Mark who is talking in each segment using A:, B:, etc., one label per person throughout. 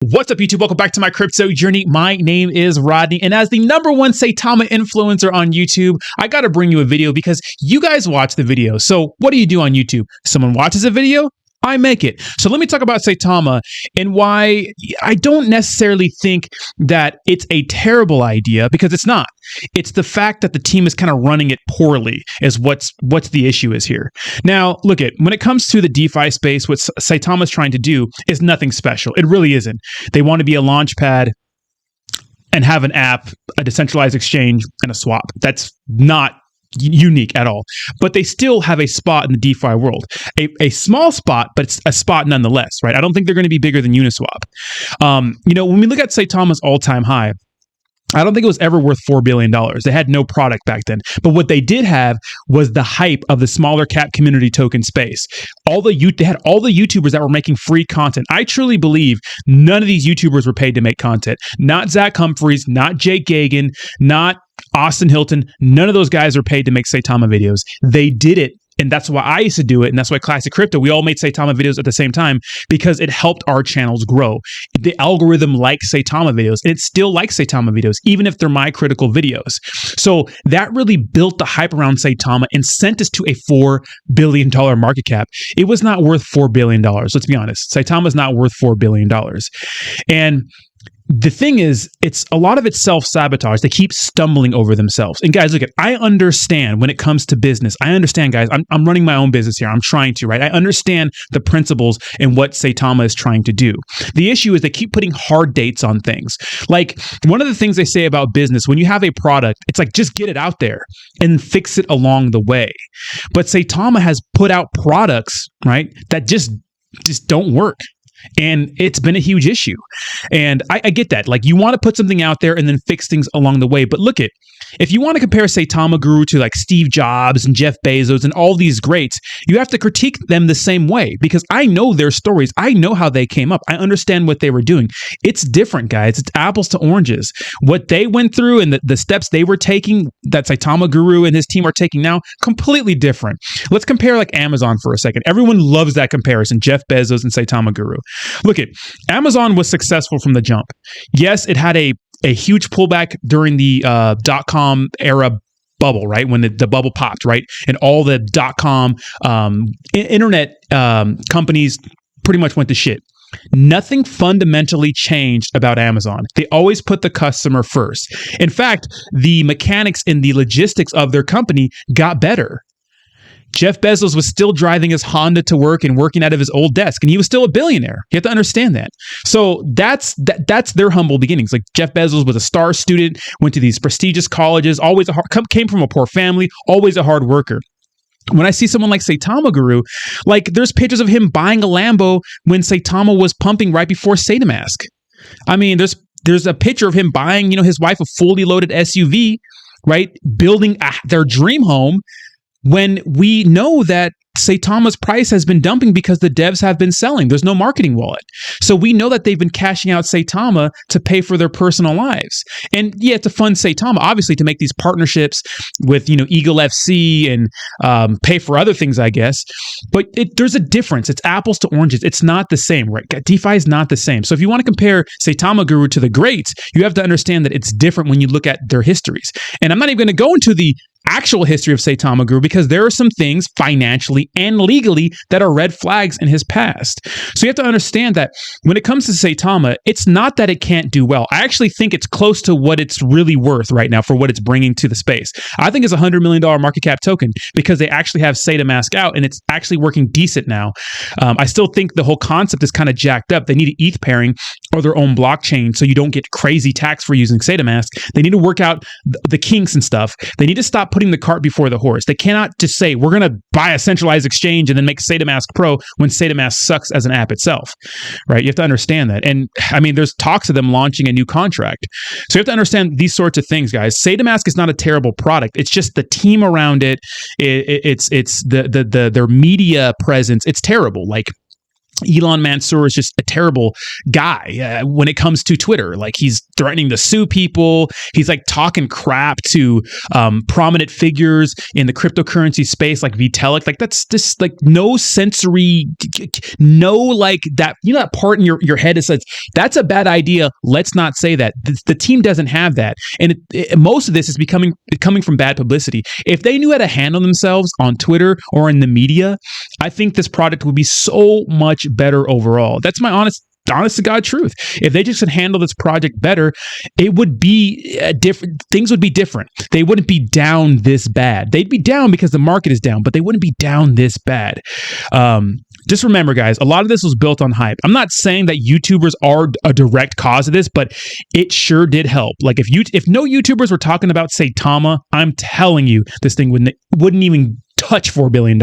A: What's up, YouTube? Welcome back to my crypto journey. My name is Rodney, and as the #1 Saitama influencer on YouTube, I got to bring you a video because you guys watch the video. So what do you do on YouTube? Someone watches a video, I make it. So let me talk about Saitama and why I don't necessarily think that it's a terrible idea, because it's not. It's the fact that the team is kind of running it poorly is what's the issue is here. Now, look at when it comes to the DeFi space, what Saitama is trying to do is nothing special. It really isn't. They want to be a launch pad and have an app, a decentralized exchange, and a swap. That's not unique at all, but they still have a spot in the DeFi world, a small spot, but it's a spot nonetheless, right? I don't think they're going to be bigger than Uniswap. When we look at Saitama's all-time high, I don't think it was ever worth $4 billion. They had no product back then. But what they did have was the hype of the smaller cap community token space. They had all the YouTubers that were making free content. I truly believe none of these YouTubers were paid to make content. Not Zach Humphreys, not Jake Gagan, not Austin Hilton. None of those guys are paid to make Saitama videos. They did it. And that's why I used to do it. And that's why Classic Crypto, we all made Saitama videos at the same time, because it helped our channels grow. The algorithm likes Saitama videos, and it still likes Saitama videos, even if they're my critical videos. So that really built the hype around Saitama and sent us to a $4 billion market cap. It was not worth $4 billion. Let's be honest. Saitama's not worth $4 billion. And the thing is, a lot of it's self-sabotage. They keep stumbling over themselves. And guys, look, I understand when it comes to business. I understand, guys, I'm running my own business here. I'm trying to, right? I understand the principles and what Saitama is trying to do. The issue is they keep putting hard dates on things. Like, one of the things they say about business, when you have a product, it's like, just get it out there and fix it along the way. But Saitama has put out products, right, that just don't work. And it's been a huge issue. And I get that. Like, you want to put something out there and then fix things along the way. But look at, if you want to compare Saitama Guru to like Steve Jobs and Jeff Bezos and all these greats, you have to critique them the same way, because I know their stories. I know how they came up. I understand what they were doing. It's different, guys. It's apples to oranges. What they went through and the steps they were taking, that Saitama Guru and his team are taking now, completely different. Let's compare like Amazon for a second. Everyone loves that comparison, Jeff Bezos and Saitama Guru. Look at, Amazon was successful from the jump. Yes, it had a huge pullback during the .com era bubble, right? When the bubble popped, right? And all the .com internet companies pretty much went to shit. Nothing fundamentally changed about Amazon. They always put the customer first. In fact, the mechanics and the logistics of their company got better. Jeff Bezos was still driving his Honda to work and working out of his old desk, and he was still a billionaire. You have to understand that. So that's their humble beginnings. Like, Jeff Bezos was a star student, went to these prestigious colleges, came from a poor family, always a hard worker. When I see someone like Saitama Guru, like, there's pictures of him buying a Lambo when Saitama was pumping right before Saitamask. I mean, there's a picture of him buying, his wife a fully loaded SUV, right? Building their dream home, when we know that Saitama's price has been dumping because the devs have been selling. There's no marketing wallet. So we know that they've been cashing out Saitama to pay for their personal lives. And yeah, to fund Saitama, obviously, to make these partnerships with, Eagle FC and pay for other things, I guess. But there's a difference. It's apples to oranges. It's not the same, right? DeFi is not the same. So if you want to compare Saitama Guru to the greats, you have to understand that it's different when you look at their histories. And I'm not even going to go into the actual history of Saitama Guru, because there are some things financially and legally that are red flags in his past. So you have to understand that when it comes to Saitama, it's not that it can't do well. I actually think it's close to what it's really worth right now for what it's bringing to the space. I think it's a $100 million market cap token because they actually have Saitamask out and it's actually working decent now. I still think the whole concept is kind of jacked up. They need an ETH pairing or their own blockchain so you don't get crazy tax for using Saitamask. They need to work out the kinks and stuff. They need to stop putting the cart before the horse. They cannot just say, we're going to buy a centralized exchange and then make Saitamask Pro when Saitamask sucks as an app itself, right? You have to understand that. And I mean, there's talks of them launching a new contract. So you have to understand these sorts of things, guys. Saitamask is not a terrible product. It's just the team around it. It's their media presence. It's terrible. Like, Elon Mansour is just a terrible guy when it comes to Twitter. Like, he's threatening to sue people. He's like talking crap to prominent figures in the cryptocurrency space, like Vitalik. Like, that's just like no sensory, no, like that, you know, that part in your head that says that's a bad idea. Let's not say that. The team doesn't have that. And most of this is coming from bad publicity. If they knew how to handle themselves on Twitter or in the media, I think this product would be so much better overall. That's my honest to God truth. If they just could handle this project better, it would be different. Things would be different. They wouldn't be down this bad. They'd be down because the market is down, but they wouldn't be down this bad. Just remember, guys, a lot of this was built on hype. I'm not saying that YouTubers are a direct cause of this, but it sure did help. Like, if no YouTubers were talking about Saitama, I'm telling you, this thing wouldn't even touch $4 billion.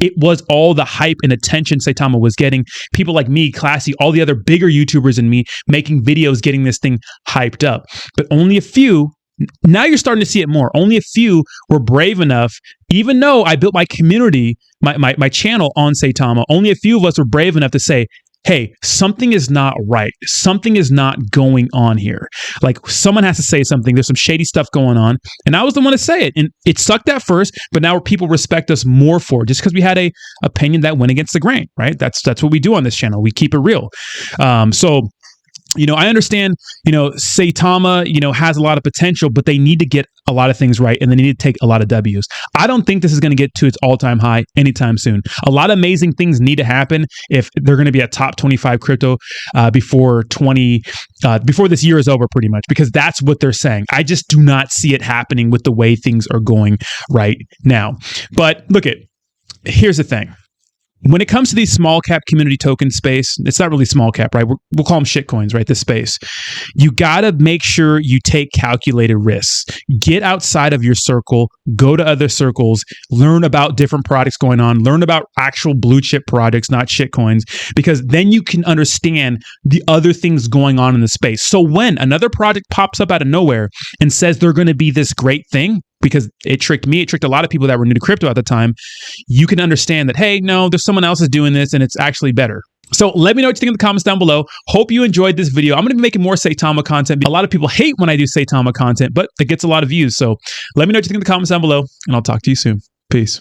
A: It was all the hype and attention Saitama was getting. People like me, Classy, all the other bigger YouTubers than me making videos, getting this thing hyped up. But only a few, now you're starting to see it more. Only a few were brave enough, even though I built my community, my channel on Saitama, only a few of us were brave enough to say, hey, something is not right. Something is not going on here. Like, someone has to say something. There's some shady stuff going on. And I was the one to say it. And it sucked at first, but now people respect us more for it just because we had a opinion that went against the grain, right? That's what we do on this channel. We keep it real. So, you know, I understand, you know, Saitama, you know, has a lot of potential, but they need to get a lot of things right, and they need to take a lot of W's. I don't think this is going to get to its all-time high anytime soon. A lot of amazing things need to happen if they're going to be a top 25 crypto before this year is over, pretty much, because that's what they're saying. I just do not see it happening with the way things are going right now. But look, here's the thing. When it comes to these small cap community token space, it's not really small cap, right? We'll call them shitcoins, right? This space. You got to make sure you take calculated risks. Get outside of your circle, go to other circles, learn about different products going on, learn about actual blue chip projects, not shitcoins, because then you can understand the other things going on in the space. So when another project pops up out of nowhere and says they're going to be this great thing, because it tricked me, it tricked a lot of people that were new to crypto at the time, you can understand that, hey, no, there's someone else is doing this and it's actually better. So let me know what you think in the comments down below. Hope you enjoyed this video. I'm going to be making more Saitama content. A lot of people hate when I do Saitama content, but it gets a lot of views. So let me know what you think in the comments down below, and I'll talk to you soon. Peace.